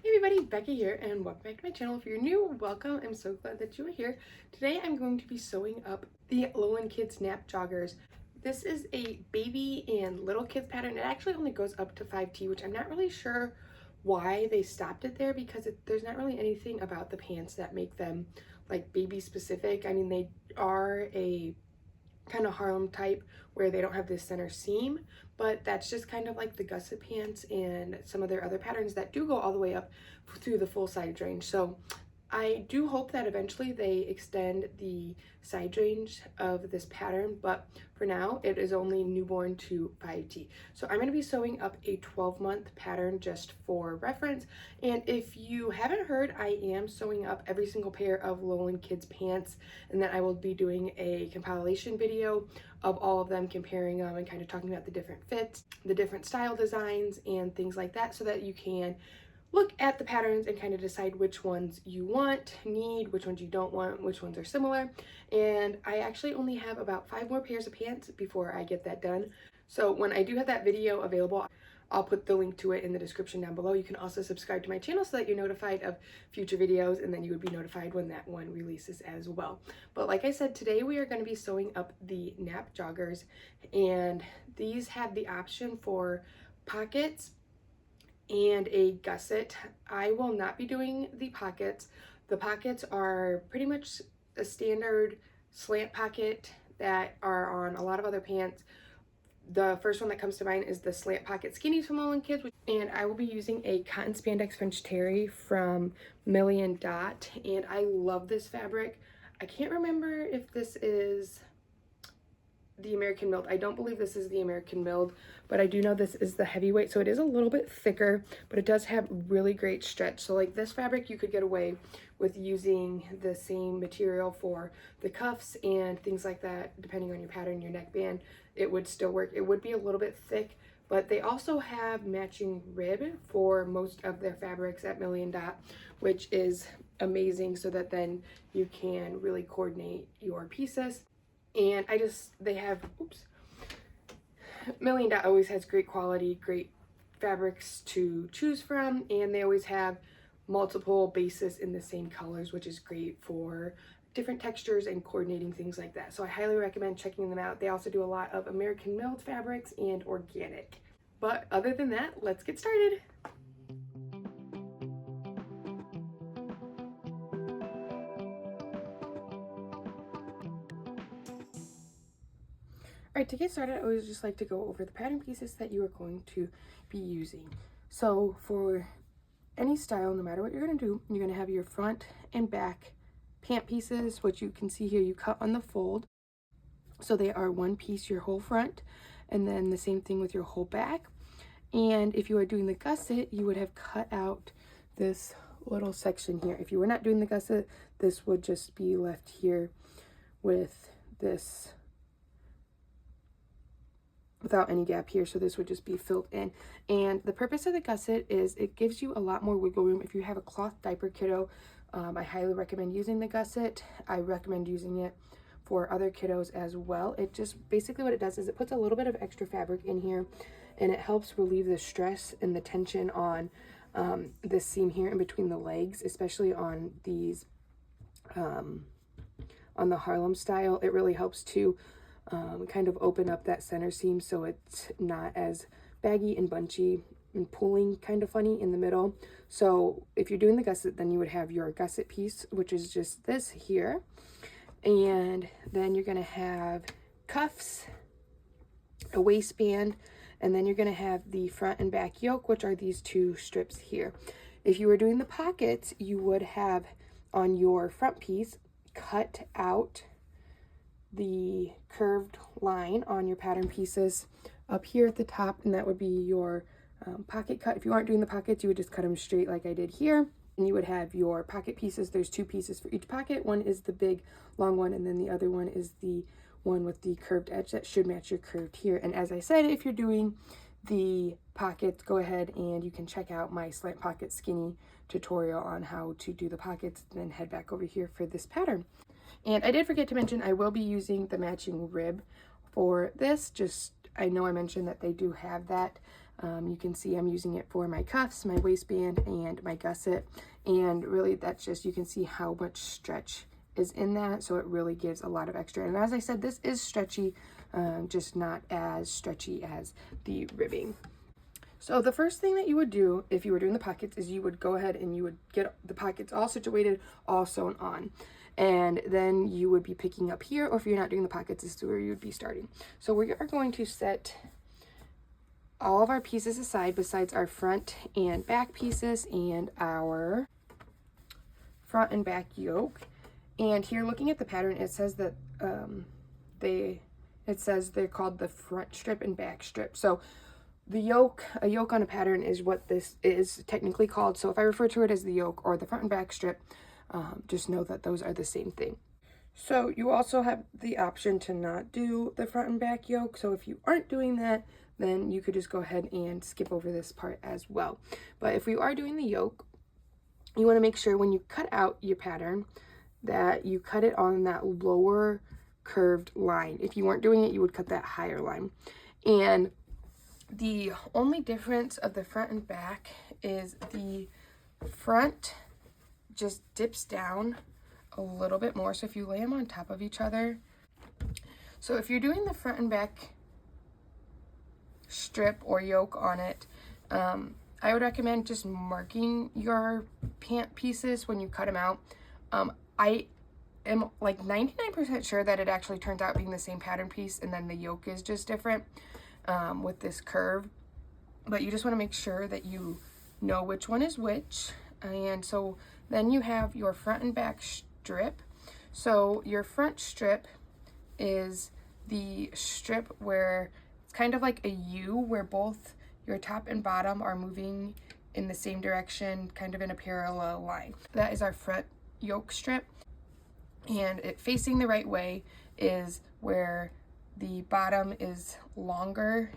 Hey everybody, Becky here and welcome back to my channel. If you're new, welcome. I'm so glad that you are here. Today I'm going to be sewing up the Lowland Kids Nap Joggers. This is a baby and little kids pattern. It actually only goes up to 5T, which I'm not really sure why they stopped it there because there's not really anything about the pants that make them like baby specific. I mean, they are a kind of Harlem type where they don't have this center seam, but that's just kind of like the gusset pants and some of their other patterns that do go all the way up through the full side range. So I do hope that eventually they extend the side range of this pattern, but for now it is only newborn to 5T. So I'm going to be sewing up a 12-month pattern just for reference. And if you haven't heard, I am sewing up every single pair of Lowland Kids pants, and then I will be doing a compilation video of all of them, comparing them and kind of talking about the different fits, the different style designs and things like that, so that you can look at the patterns and kind of decide which ones you want, need, which ones you don't want, which ones are similar. And I actually only have about 5 more pairs of pants before I get that done. So when I do have that video available, I'll put the link to it in the description down below. You can also subscribe to my channel so that you're notified of future videos, and then you would be notified when that one releases as well. But like I said, today we are going to be sewing up the Nap Joggers, and these have the option for pockets and a gusset. I will not be doing the pockets. The pockets are pretty much a standard slant pocket that are on a lot of other pants. The first one that comes to mind is the Slant Pocket Skinnies from Lowland Kids, and I will be using a cotton spandex French terry from Million Dot, and I love this fabric. I can't remember if this is the American milled. I don't believe this is the American milled, but I do know this is the heavyweight, so it is a little bit thicker, but it does have really great stretch. So like this fabric, you could get away with using the same material for the cuffs and things like that, depending on your pattern, your neckband, it would still work. It would be a little bit thick, but they also have matching rib for most of their fabrics at Million Dot, which is amazing, so that then you can really coordinate your pieces. And they have, Million Dot always has great quality, great fabrics to choose from, and they always have multiple bases in the same colors, which is great for different textures and coordinating things like that. So I highly recommend checking them out. They also do a lot of American milled fabrics and organic. But other than that, let's get started. Alright, to get started, I always just like to go over the pattern pieces that you are going to be using. So for any style, no matter what you're going to do, you're going to have your front and back pant pieces, which you can see here, you cut on the fold. So they are one piece, your whole front, and then the same thing with your whole back. And if you are doing the gusset, you would have cut out this little section here. If you were not doing the gusset, this would just be left here with this, without any gap here, so this would just be filled in. And the purpose of the gusset is it gives you a lot more wiggle room. If you have a cloth diaper kiddo, I highly recommend using the gusset. I recommend using it for other kiddos as well. It just basically what it does is it puts a little bit of extra fabric in here, and it helps relieve the stress and the tension on this seam here in between the legs, especially on these on the Harlem style. It really helps to kind of open up that center seam so it's not as baggy and bunchy and pulling kind of funny in the middle. So if you're doing the gusset, then you would have your gusset piece, which is just this here, and then you're going to have cuffs, a waistband, and then you're going to have the front and back yoke, which are these 2 strips here. If you were doing the pockets, you would have on your front piece cut out the curved line on your pattern pieces up here at the top, and that would be your pocket cut. If you aren't doing the pockets, you would just cut them straight like I did here, and you would have your pocket pieces. There's 2 pieces for each pocket. One is the big long one, and then the other one is the one with the curved edge that should match your curved here. And as I said, if you're doing the pockets, go ahead and you can check out my Slant Pocket Skinny tutorial on how to do the pockets, and then head back over here for this pattern. And I did forget to mention, I will be using the matching rib for this. I know I mentioned that they do have that You can see I'm using it for my cuffs, my waistband, and my gusset. And really that's just, you can see how much stretch is in that. So it really gives a lot of extra. And as I said, this is stretchy, just not as stretchy as the ribbing. So the first thing that you would do if you were doing the pockets is you would go ahead and you would get the pockets all situated, all sewn on. And then you would be picking up here, or if you're not doing the pockets, this is where you would be starting. So we are going to set all of our pieces aside besides our front and back pieces and our front and back yoke. And here, looking at the pattern, it says that they're called the front strip and back strip. So the yoke, a yoke on a pattern is what this is technically called. So if I refer to it as the yoke or the front and back strip, just know that those are the same thing. So you also have the option to not do the front and back yoke. So if you aren't doing that, then you could just go ahead and skip over this part as well. But if you are doing the yoke, you want to make sure when you cut out your pattern that you cut it on that lower curved line. If you weren't doing it, you would cut that higher line. And the only difference of the front and back is the front just dips down a little bit more. So if you lay them on top of each other, so if you're doing the front and back strip or yoke on it, I would recommend just marking your pant pieces when you cut them out. I am like 99% sure that it actually turns out being the same pattern piece, and then the yoke is just different with this curve. But you just want to make sure that you know which one is which. And so then you have your front and back strip. So your front strip is the strip where it's kind of like a U, where both your top and bottom are moving in the same direction, kind of in a parallel line. That is our front yoke strip. And it facing the right way is where the bottom is longer,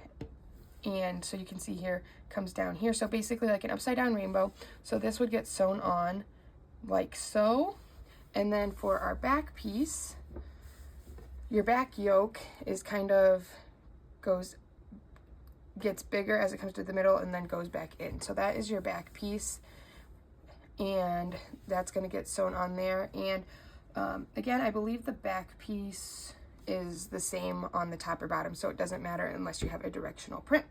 and so you can see here comes down here, so basically like an upside down rainbow. So this would get sewn on like so. And then for our back piece, your back yoke is kind of gets bigger as it comes to the middle and then goes back in. So that is your back piece, and that's going to get sewn on there. And again, I believe the back piece is the same on the top or bottom, so it doesn't matter unless you have a directional print.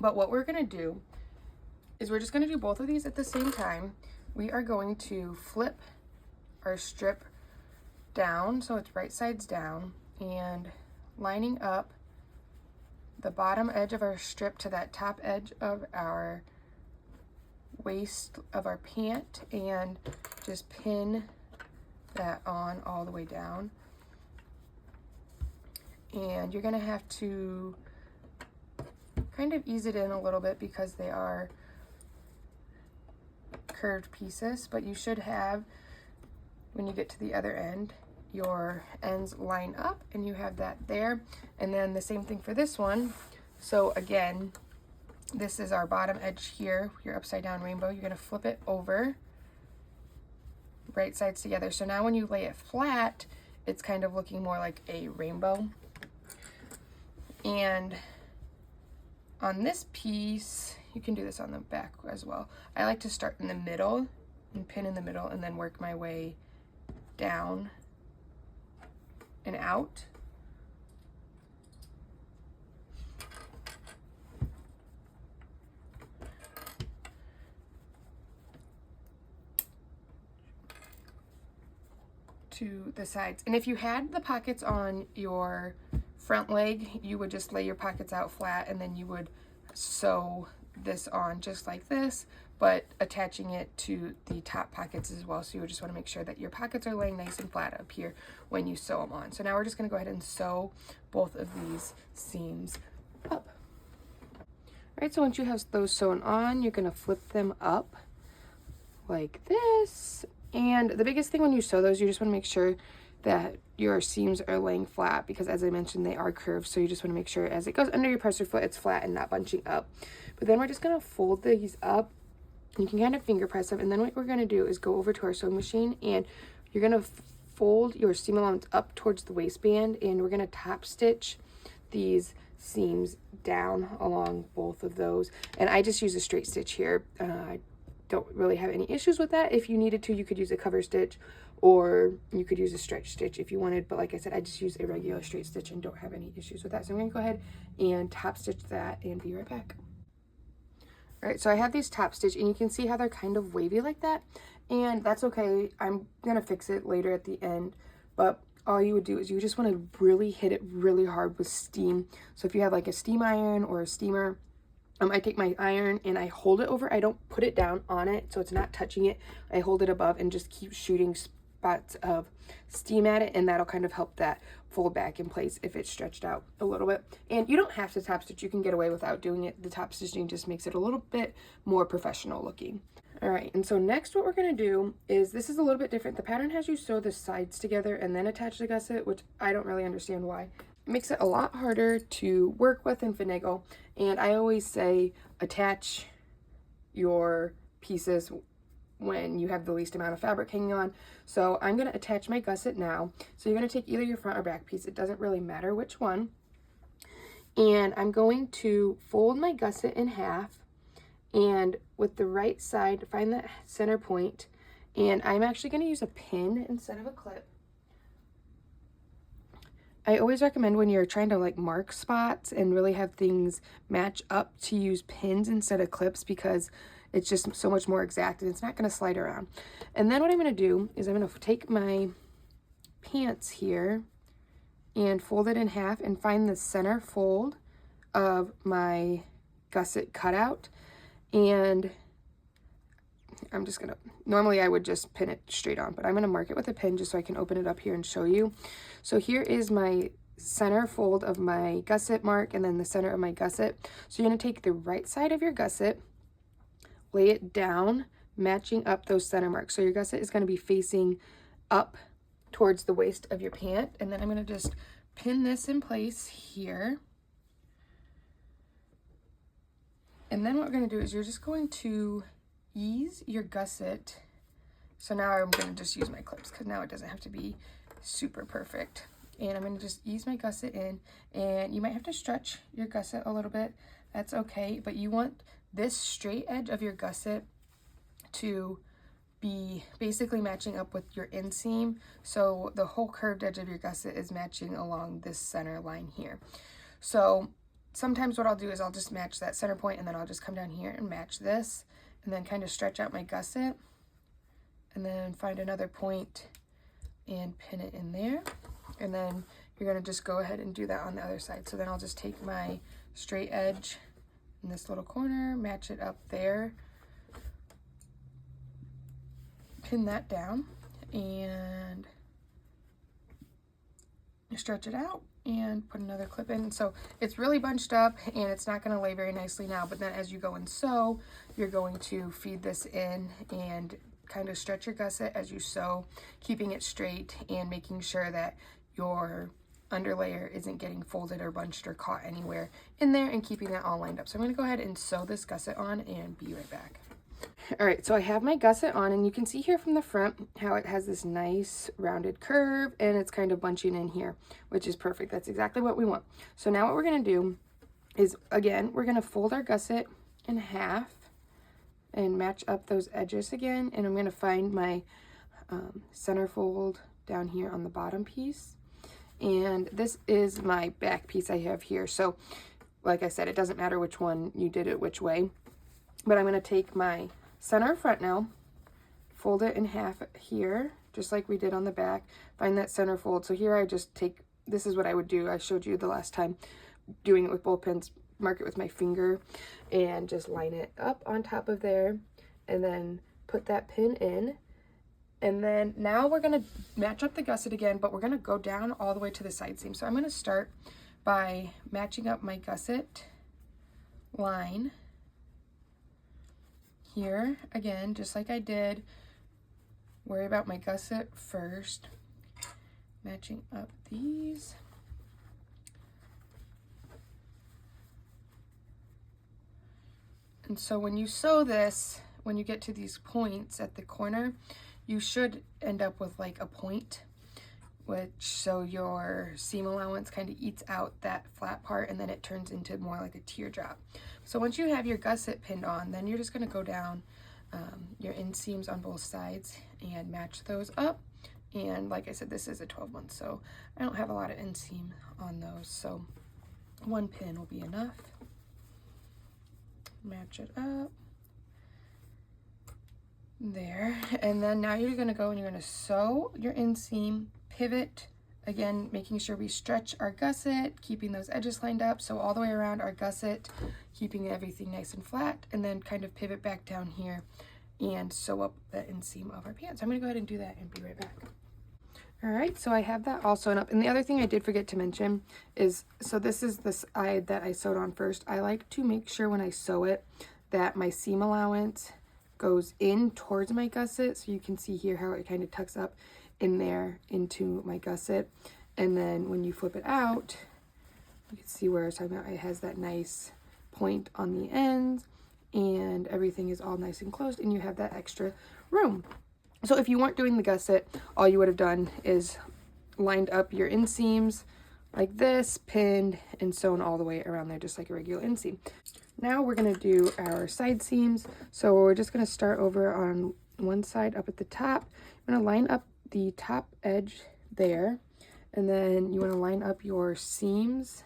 But what we're going to do is we're just going to do both of these at the same time. We are going to flip our strip down so it's right sides down, and lining up the bottom edge of our strip to that top edge of our waist of our pant, and just pin that on all the way down. And you're going to have to kind of ease it in a little bit because they are curved pieces, but you should have, when you get to the other end, your ends line up and you have that there. And then the same thing for this one. So again, this is our bottom edge here, your upside down rainbow. You're going to flip it over, right sides together. So now when you lay it flat, it's kind of looking more like a rainbow. And on this piece, you can do this on the back as well. I like to start in the middle and pin in the middle and then work my way down and out. To the sides. And if you had the pockets on your front leg, you would just lay your pockets out flat and then you would sew this on just like this, but attaching it to the top pockets as well. So you would just want to make sure that your pockets are laying nice and flat up here when you sew them on. So now we're just going to go ahead and sew both of these seams up. All right, so once you have those sewn on, you're going to flip them up like this. And the biggest thing when you sew those, you just want to make sure that your seams are laying flat, because as I mentioned, they are curved. So you just want to make sure as it goes under your presser foot, it's flat and not bunching up. But then we're just going to fold these up. You can kind of finger press them. And then what we're going to do is go over to our sewing machine, and you're going to fold your seam allowance up towards the waistband, and we're going to top stitch these seams down along both of those. And I just use a straight stitch here. I don't really have any issues with that. If you needed to, you could use a cover stitch, or you could use a stretch stitch if you wanted, but like I said, I just use a regular straight stitch and don't have any issues with that. So I'm gonna go ahead and top stitch that and be right back. All right, so I have these top stitch, and you can see how they're kind of wavy like that, and that's okay. I'm gonna fix it later at the end, but all you would do is you just want to really hit it really hard with steam. So if you have like a steam iron or a steamer, I take my iron and I hold it over. I don't put it down on it so it's not touching it. I hold it above and just keep shooting spots of steam at it, and that'll kind of help that fold back in place if it's stretched out a little bit. And you don't have to top stitch. You can get away without doing it. The top stitching just makes it a little bit more professional looking. All right, and so next what we're gonna do is, this is a little bit different. The pattern has you sew the sides together and then attach the gusset, which I don't really understand why. It makes it a lot harder to work with and finagle, and I always say attach your pieces when you have the least amount of fabric hanging on. So I'm gonna attach my gusset now. So you're gonna take either your front or back piece, it doesn't really matter which one. And I'm going to fold my gusset in half, and with the right side, find that center point, and I'm actually going to use a pin instead of a clip. I always recommend when you're trying to like mark spots and really have things match up to use pins instead of clips, because it's just so much more exact and it's not going to slide around. And then what I'm going to do is I'm going to take my pants here and fold it in half and find the center fold of my gusset cutout. And I'm just gonna, normally I would just pin it straight on, but I'm gonna mark it with a pin just so I can open it up here and show you. So here is my center fold of my gusset mark, and then the center of my gusset. So you're gonna take the right side of your gusset, lay it down, matching up those center marks. So your gusset is gonna be facing up towards the waist of your pant, and then I'm gonna just pin this in place here. And then what we're going to do is you're just going to ease your gusset. So now I'm going to just use my clips because now it doesn't have to be super perfect. And I'm going to just ease my gusset in, and you might have to stretch your gusset a little bit. That's okay, but you want this straight edge of your gusset to be basically matching up with your inseam. So the whole curved edge of your gusset is matching along this center line here. So sometimes what I'll do is I'll just match that center point, and then I'll just come down here and match this, and then kind of stretch out my gusset, and then find another point and pin it in there. And then you're going to just go ahead and do that on the other side. So then I'll just take my straight edge in this little corner, match it up there, pin that down, and stretch it out and put another clip in. So it's really bunched up and it's not going to lay very nicely now, but then as you go and sew, you're going to feed this in and kind of stretch your gusset as you sew, keeping it straight and making sure that your underlayer isn't getting folded or bunched or caught anywhere in there, and keeping that all lined up. So I'm going to go ahead and sew this gusset on and be right back. All right, so I have my gusset on, and you can see here from the front how it has this nice rounded curve, and it's kind of bunching in here, which is perfect. That's exactly what we want. So now what we're going to do is, again, we're going to fold our gusset in half and match up those edges again, and I'm going to find my center fold down here on the bottom piece, and this is my back piece I have here. So like I said, it doesn't matter which one you did it which way, but I'm going to take my center front now, fold it in half here, just like we did on the back, find that center fold. So here I just take, this is what I would do. I showed you the last time doing it with both pins, mark it with my finger and just line it up on top of there, and then put that pin in. And then now we're going to match up the gusset again, but we're going to go down all the way to the side seam. So I'm going to start by matching up my gusset line here again, just like I did. Worry about my gusset first, matching up these. And so when you sew this, when you get to these points at the corner, you should end up with like a point so your seam allowance kind of eats out that flat part, and then it turns into more like a teardrop. So once you have your gusset pinned on, then you're just going to go down your inseams on both sides and match those up. And like I said, this is a 12 month, so I don't have a lot of inseam on those, so one pin will be enough. Match it up there, and then now you're going to go and you're going to sew your inseam, pivot again, making sure we stretch our gusset, keeping those edges lined up, so all the way around our gusset, keeping everything nice and flat, and then kind of pivot back down here and sew up the inseam of our pants. So I'm going to go ahead and do that and be right back. All right, so I have that all sewn up. And the other thing I did forget to mention is, so this is the side that I sewed on first. I like to make sure when I sew it that my seam allowance goes in towards my gusset. So you can see here how it kind of tucks up in there into my gusset. And then when you flip it out, you can see where I was talking about, it has that nice point on the ends and everything is all nice and closed and you have that extra room. So if you weren't doing the gusset, all you would have done is lined up your inseams like this, pinned and sewn all the way around there just like a regular inseam. Now we're going to do our side seams. So we're just going to start over on one side up at the top. I'm going to line up the top edge there, and then you want to line up your seams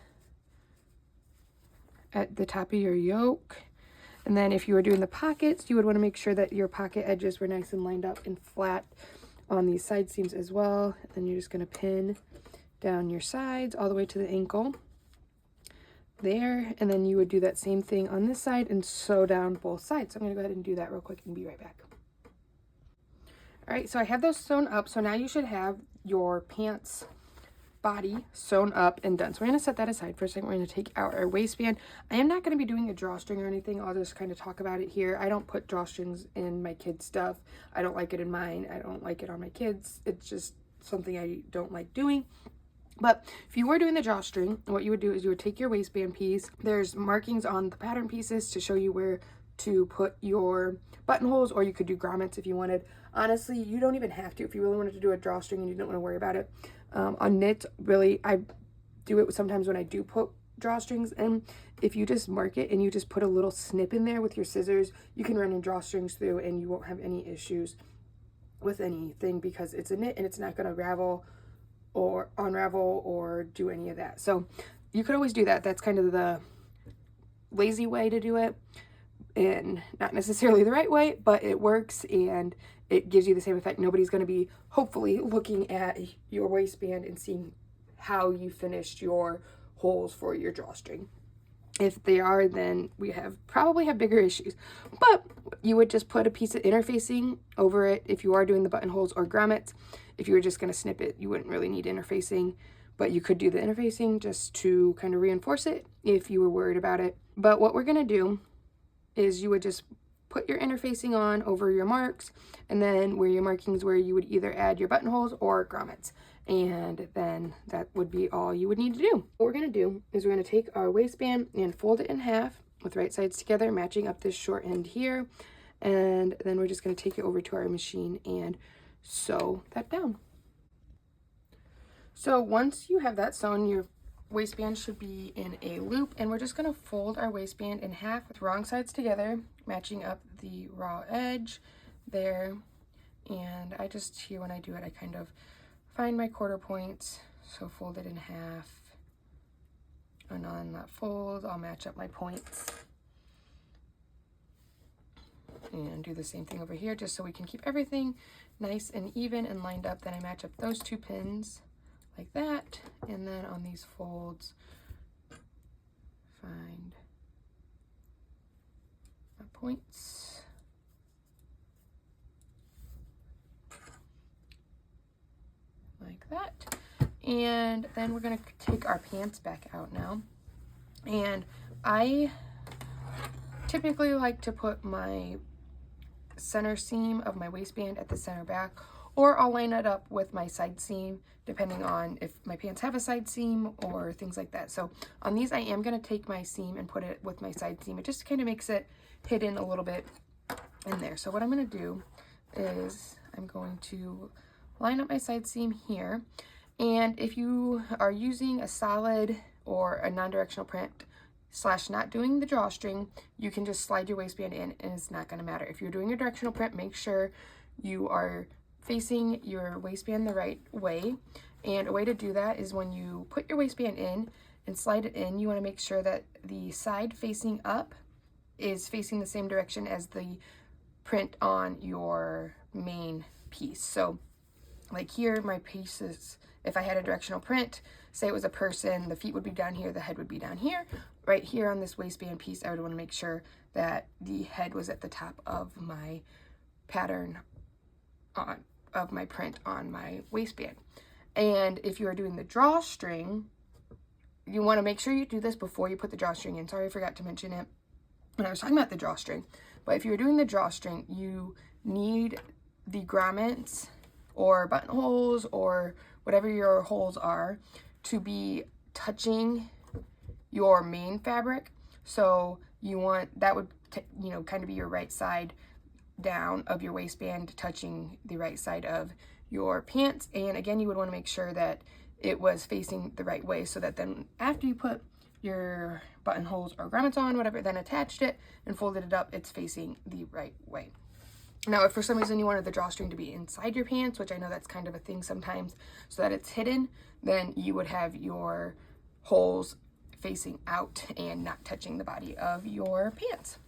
at the top of your yoke. And then if you were doing the pockets, you would want to make sure that your pocket edges were nice and lined up and flat on these side seams as well. And then you're just going to pin down your sides all the way to the ankle there. And then you would do that same thing on this side and sew down both sides. So I'm going to go ahead and do that real quick and be right back. All right, so I have those sewn up. So now you should have your pants body sewn up and done. So we're going to set that aside for a second. We're going to take out our waistband. I am not going to be doing a drawstring or anything. I'll just kind of talk about it here. I don't put drawstrings in my kids' stuff. I don't like it in mine. I don't like it on my kids. It's just something I don't like doing. But if you were doing the drawstring, what you would do is you would take your waistband piece. There's markings on the pattern pieces to show you where to put your buttonholes, or you could do grommets if you wanted. Honestly, you don't even have to if you really wanted to do a drawstring and you don't want to worry about it. On knits, really, I do it sometimes when I do put drawstrings, and if you just mark it and you just put a little snip in there with your scissors, you can run your drawstrings through and you won't have any issues with anything because it's a knit and it's not going to ravel or unravel or do any of that. So you could always do that. That's kind of the lazy way to do it, and not necessarily the right way, but it works and it gives you the same effect. Nobody's going to be hopefully looking at your waistband and seeing how you finished your holes for your drawstring. If they are, then we probably have bigger issues. But you would just put a piece of interfacing over it if you are doing the buttonholes or grommets. If you were just going to snip it, you wouldn't really need interfacing, but you could do the interfacing just to kind of reinforce it if you were worried about it. But what we're going to do is you would just put your interfacing on over your marks, and then where your markings where you would either add your buttonholes or grommets. And then that would be all you would need to do. What we're going to do is we're going to take our waistband and fold it in half with right sides together, matching up this short end here. And then we're just going to take it over to our machine and sew that down. So once you have that sewn, your waistband should be in a loop, and we're just going to fold our waistband in half with wrong sides together, matching up the raw edge there. And I just, here when I do it, I kind of find my quarter points, so fold it in half, and on that fold I'll match up my points and do the same thing over here just so we can keep everything nice and even and lined up. Then I match up those two pins like that, and then on these folds find my points like that. And then we're going to take our pants back out now, and I typically like to put my center seam of my waistband at the center back, or I'll line it up with my side seam depending on if my pants have a side seam or things like that. So on these I am going to take my seam and put it with my side seam. It just kind of makes it hidden a little bit in there. So what I'm going to do is I'm going to line up my side seam here, And if you are using a solid or a non-directional print / not doing the drawstring, you can just slide your waistband in and it's not going to matter. If you're doing a directional print, make sure you are facing your waistband the right way. And a way to do that is when you put your waistband in and slide it in, you want to make sure that the side facing up is facing the same direction as the print on your main piece. So like here, my pieces, if I had a directional print, say it was a person, the feet would be down here, the head would be down here. Right here on this waistband piece, I would want to make sure that the head was at the top of my pattern of my print on my waistband. And if you are doing the drawstring, you want to make sure you do this before you put the drawstring in. Sorry, I forgot to mention it when I was talking about the drawstring. But if you're doing the drawstring, you need the grommets or buttonholes or whatever your holes are to be touching your main fabric. So you want, that would, kind of be your right side down of your waistband touching the right side of your pants. And again, you would want to make sure that it was facing the right way so that then after you put your buttonholes or grommets on, whatever, then attached it and folded it up, it's facing the right way. Now, if for some reason you wanted the drawstring to be inside your pants, which I know that's kind of a thing sometimes, so that it's hidden, then you would have your holes facing out and not touching the body of your pants.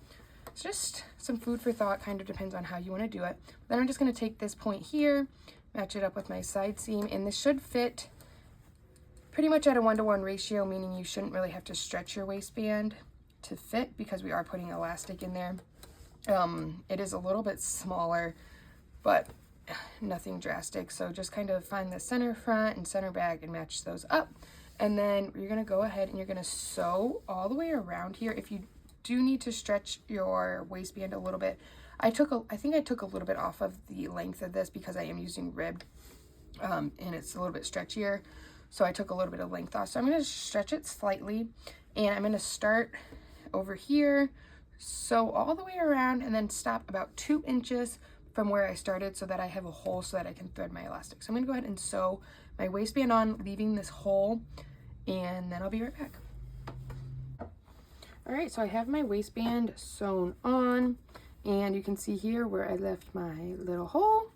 It's just some food for thought, kind of depends on how you want to do it. Then I'm just going to take this point here, match it up with my side seam, and this should fit pretty much at a 1-to-1 ratio, meaning you shouldn't really have to stretch your waistband to fit because we are putting elastic in there. It is a little bit smaller, but nothing drastic. So just kind of find the center front and center back and match those up. And then you're going to go ahead and you're going to sew all the way around here. If you do need to stretch your waistband a little bit, I think I took a little bit off of the length of this because I am using ribbed, and it's a little bit stretchier. So I took a little bit of length off. So I'm going to stretch it slightly, and I'm going to start over here, sew all the way around, and then stop about 2 inches from where I started so that I have a hole so that I can thread my elastic. So I'm going to go ahead and sew my waistband on, leaving this hole, and then I'll be right back. All right, so I have my waistband sewn on, and you can see here where I left my little hole.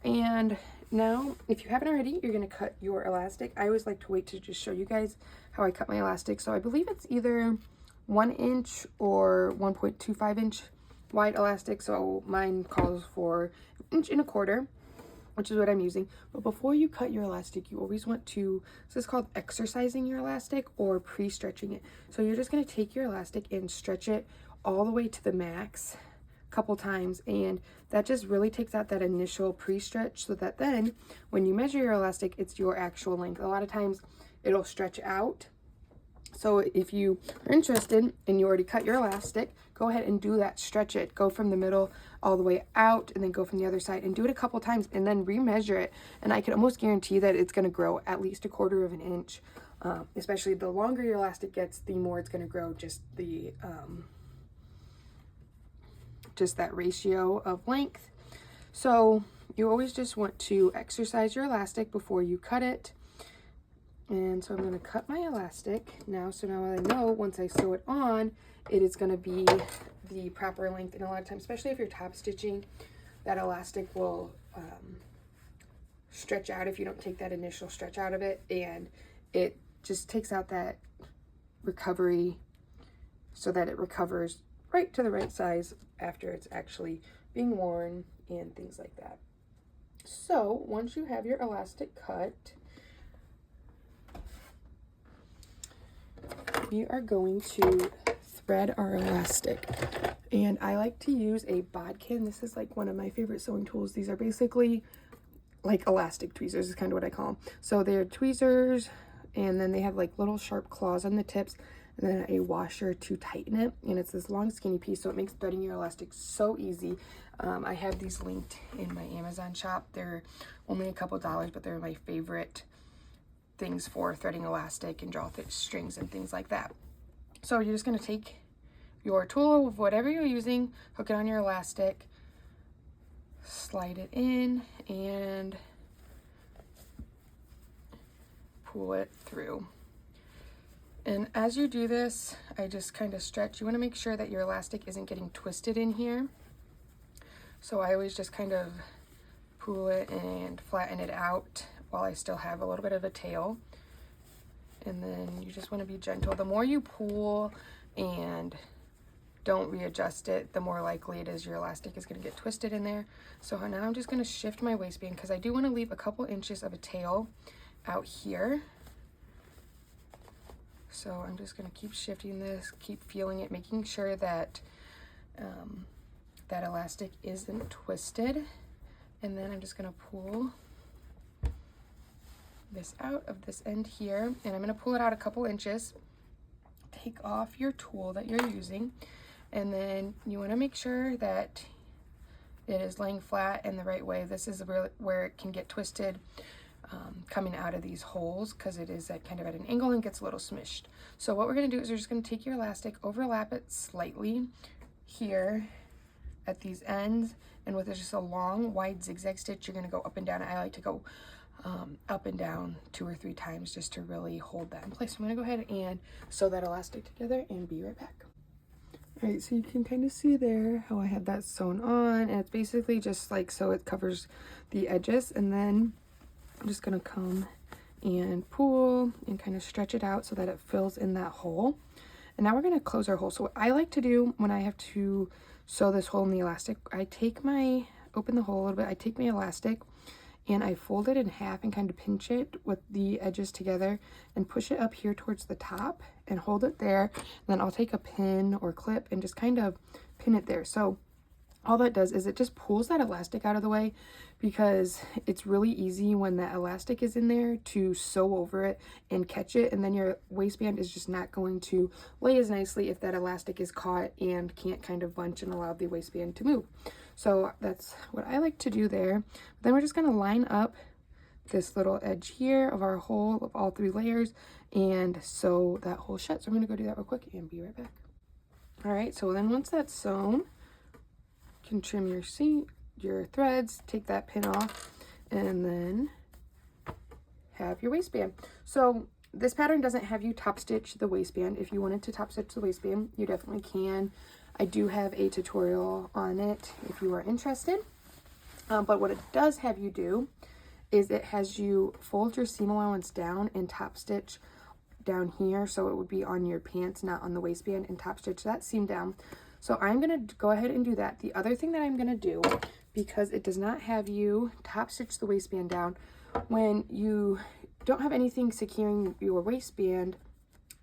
And now, if you haven't already, you're going to cut your elastic. I always like to wait to just show you guys how I cut my elastic. So I believe it's either 1 inch or 1.25 inch wide elastic. So mine calls for 1.25 inches, which is what I'm using. But before you cut your elastic, you always want to, this is called exercising your elastic or pre-stretching it. So you're just going to take your elastic and stretch it all the way to the max a couple times, and that just really takes out that initial pre-stretch so that then when you measure your elastic, it's your actual length. A lot of times it'll stretch out. So if you are interested and you already cut your elastic, go ahead and do that. Stretch it. Go from the middle all the way out and then go from the other side and do it a couple times and then remeasure it. And I can almost guarantee that it's going to grow at least 1/4 inch. Especially the longer your elastic gets, the more it's going to grow, just the just that ratio of length. So you always just want to exercise your elastic before you cut it. And so I'm going to cut my elastic now. So now I know once I sew it on, it is going to be the proper length. And a lot of times, especially if you're top stitching, that elastic will stretch out if you don't take that initial stretch out of it. And it just takes out that recovery so that it recovers right to the right size after it's actually being worn and things like that. So once you have your elastic cut, we are going to thread our elastic. And I like to use a bodkin. This is like one of my favorite sewing tools. These are basically like elastic tweezers is kind of what I call them. So they're tweezers, and then they have like little sharp claws on the tips, and then a washer to tighten it. And it's this long skinny piece, so it makes threading your elastic so easy. I have these linked in my Amazon shop. They're only a couple dollars, but they're my favorite things for threading elastic and draw strings and things like that. So you're just going to take your tool of whatever you're using, hook it on your elastic, slide it in, and pull it through. And as you do this, I just kind of stretch. You want to make sure that your elastic isn't getting twisted in here. So I always just kind of pull it and flatten it out while I still have a little bit of a tail. And then you just want to be gentle. The more you pull and don't readjust it, the more likely it is your elastic is going to get twisted in there. So now I'm just going to shift my waistband because I do want to leave a couple inches of a tail out here. So I'm just going to keep shifting this, keep feeling it, making sure that that elastic isn't twisted. And then I'm just going to pull this out of this end here, and I'm going to pull it out a couple inches. Take off your tool that you're using, and then you want to make sure that it is laying flat in the right way. This is really where it can get twisted coming out of these holes, because it is at kind of at an angle and gets a little smushed. So what we're going to do is we're just going to take your elastic, overlap it slightly here at these ends, and with just a long wide zigzag stitch, you're going to go up and down. I like to go up and down 2 or 3 times just to really hold that in place. So I'm going to go ahead and sew that elastic together and be right back. All right, so you can kind of see there how I have that sewn on, and it's basically just like so it covers the edges, and then I'm just going to come and pull and kind of stretch it out so that it fills in that hole. And now we're going to close our hole. So what I like to do when I have to sew this hole in the elastic, I take open the hole a little bit, I take my elastic and I fold it in half and kind of pinch it with the edges together and push it up here towards the top and hold it there. And then I'll take a pin or clip and just kind of pin it there. So all that does is it just pulls that elastic out of the way, because it's really easy when that elastic is in there to sew over it and catch it, and then your waistband is just not going to lay as nicely if that elastic is caught and can't kind of bunch and allow the waistband to move. So that's what I like to do there. Then we're just going to line up this little edge here of our hole of all 3 layers and sew that hole shut. So I'm going to go do that real quick and be right back. All right, so then once that's sewn, you can trim your threads, take that pin off, and then have your waistband. So this pattern doesn't have you top stitch the waistband. If you wanted to top stitch the waistband, you definitely can. I do have a tutorial on it if you are interested. But what it does have you do is it has you fold your seam allowance down and top stitch down here, so it would be on your pants, not on the waistband, and top stitch that seam down. So I'm going to go ahead and do that. The other thing that I'm going to do, because it does not have you top stitch the waistband down, when you don't have anything securing your waistband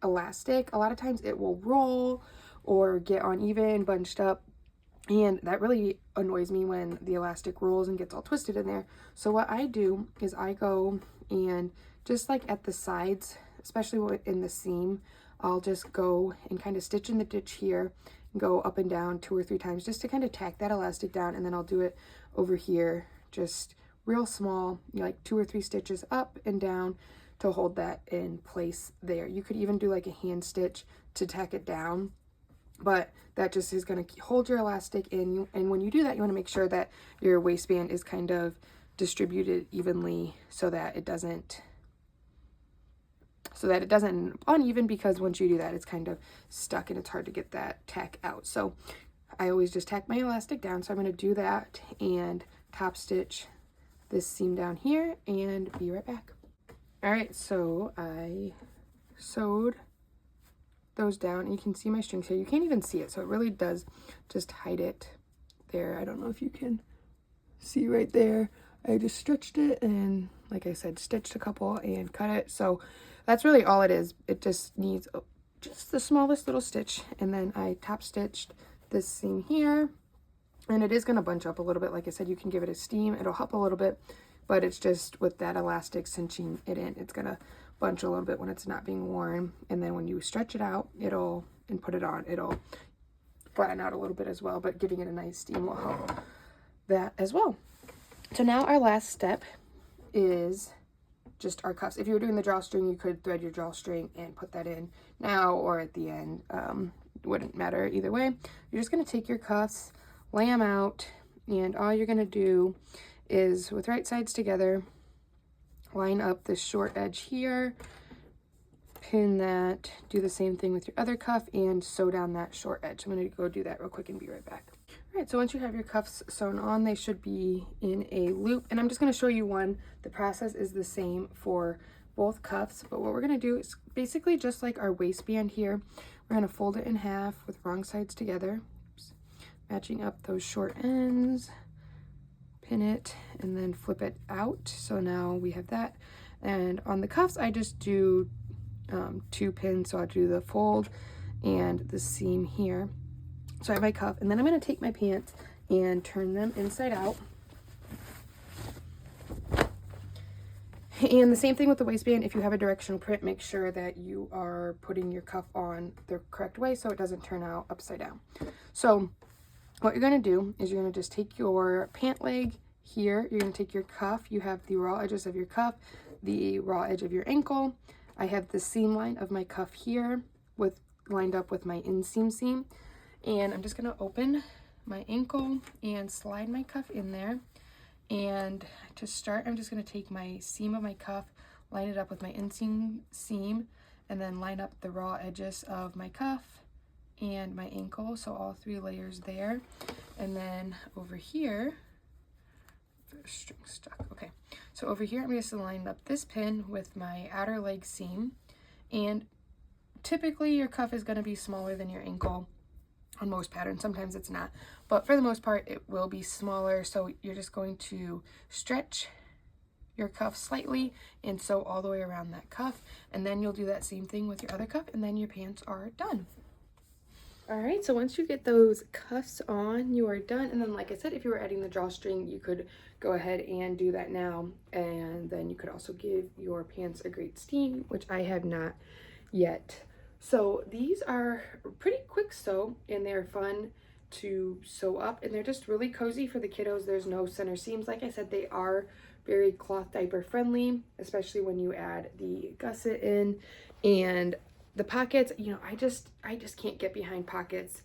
elastic, a lot of times it will roll or get uneven, bunched up, and that really annoys me when the elastic rolls and gets all twisted in there. So what I do is I go and just like at the sides, especially in the seam, I'll just go and kind of stitch in the ditch here and go up and down 2 or 3 times just to kind of tack that elastic down, and then I'll do it over here just real small, like 2 or 3 stitches up and down to hold that in place there. You could even do like a hand stitch to tack it down, but that just is going to hold your elastic in. And when you do that, you want to make sure that your waistband is kind of distributed evenly so that it doesn't uneven, because once you do that, it's kind of stuck and it's hard to get that tack out. So I always just tack my elastic down. So I'm going to do that and top stitch this seam down here and be right back. All right, so I sewed those down, and you can see my strings here. You can't even see it, so it really does just hide it there. I don't know if you can see right there. I just stretched it and, like I said, stitched a couple and cut it. So that's really all it is. It just needs just the smallest little stitch, and then I top stitched this seam here, and it is going to bunch up a little bit. Like I said, you can give it a steam, it'll help a little bit, but it's just with that elastic cinching it in, it's going to bunch a little bit when it's not being worn. And then when you stretch it out, and put it on, it'll flatten out a little bit as well, but giving it a nice steam will help that as well. So now our last step is just our cuffs. If you were doing the drawstring, you could thread your drawstring and put that in now or at the end. Wouldn't matter either way. You're just going to take your cuffs, lay them out, and all you're going to do is, with right sides together, line up this short edge here, pin that, do the same thing with your other cuff, and sew down that short edge. I'm going to go do that real quick and be right back. All right, so once you have your cuffs sewn on, they should be in a loop, and I'm just going to show you one. The process is the same for both cuffs, but what we're going to do is basically just like our waistband here. We're going to fold it in half with wrong sides together. Oops. Matching up those short ends, pin it, and then flip it out. So now we have that. And on the cuffs, I just do 2 pins. So I'll do the fold and the seam here. So I have my cuff, and then I'm going to take my pants and turn them inside out. And the same thing with the waistband. If you have a directional print, make sure that you are putting your cuff on the correct way so it doesn't turn out upside down. So what you're going to do is you're going to just take your pant leg here. You're going to take your cuff. You have the raw edges of your cuff, the raw edge of your ankle. I have the seam line of my cuff here lined up with my inseam seam. And I'm just going to open my ankle and slide my cuff in there. And to start, I'm just going to take my seam of my cuff, line it up with my inseam seam, and then line up the raw edges of my cuff and my ankle, so all 3 layers there. And then over here, the string stuck. Okay, so over here, I'm just going to line up this pin with my outer leg seam. And typically, your cuff is going to be smaller than your ankle on most patterns. Sometimes it's not, but for the most part it will be smaller. So you're just going to stretch your cuff slightly and sew all the way around that cuff, and then you'll do that same thing with your other cuff, and then your pants are done. All right, so once you get those cuffs on, you are done. And then, like I said, if you were adding the drawstring, you could go ahead and do that now, and then you could also give your pants a great steam, which I have not yet. So these are pretty quick sew, and they're fun to sew up, and they're just really cozy for the kiddos. There's no center seams. Like I said, they are very cloth diaper friendly, especially when you add the gusset in. And the pockets, you know, I just can't get behind pockets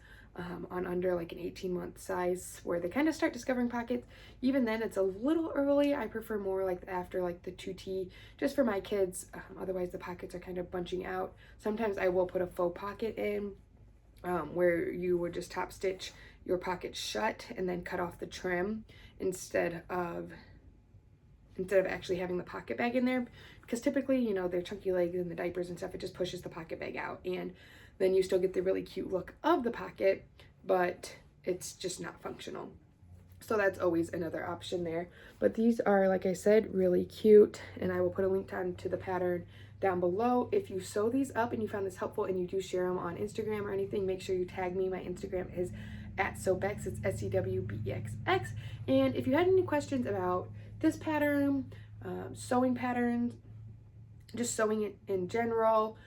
on under like an 18-month size, where they kind of start discovering pockets. Even then, it's a little early. I prefer more like after like the 2T, just for my kids. Otherwise, the pockets are kind of bunching out. Sometimes I will put a faux pocket in, where you would just top stitch your pocket shut and then cut off the trim instead of actually having the pocket bag in there, because typically, you know, they're chunky legs and the diapers and stuff, it just pushes the pocket bag out, and then you still get the really cute look of the pocket, but it's just not functional. So that's always another option there. But these are, like I said, really cute, and I will put a link to the pattern down below. If you sew these up and you found this helpful and you do share them on Instagram or anything, make sure you tag me. My Instagram is @Sewbexx. It's SEWBEXX. And if you had any questions about this pattern, sewing patterns, just sewing it in general,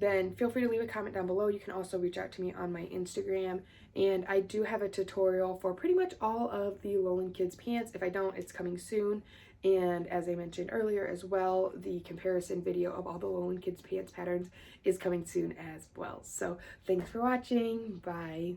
then feel free to leave a comment down below. You can also reach out to me on my Instagram, and I do have a tutorial for pretty much all of the Lowland Kids pants. If I don't, it's coming soon. And as I mentioned earlier as well, the comparison video of all the Lowland Kids pants patterns is coming soon as well. So thanks for watching. Bye.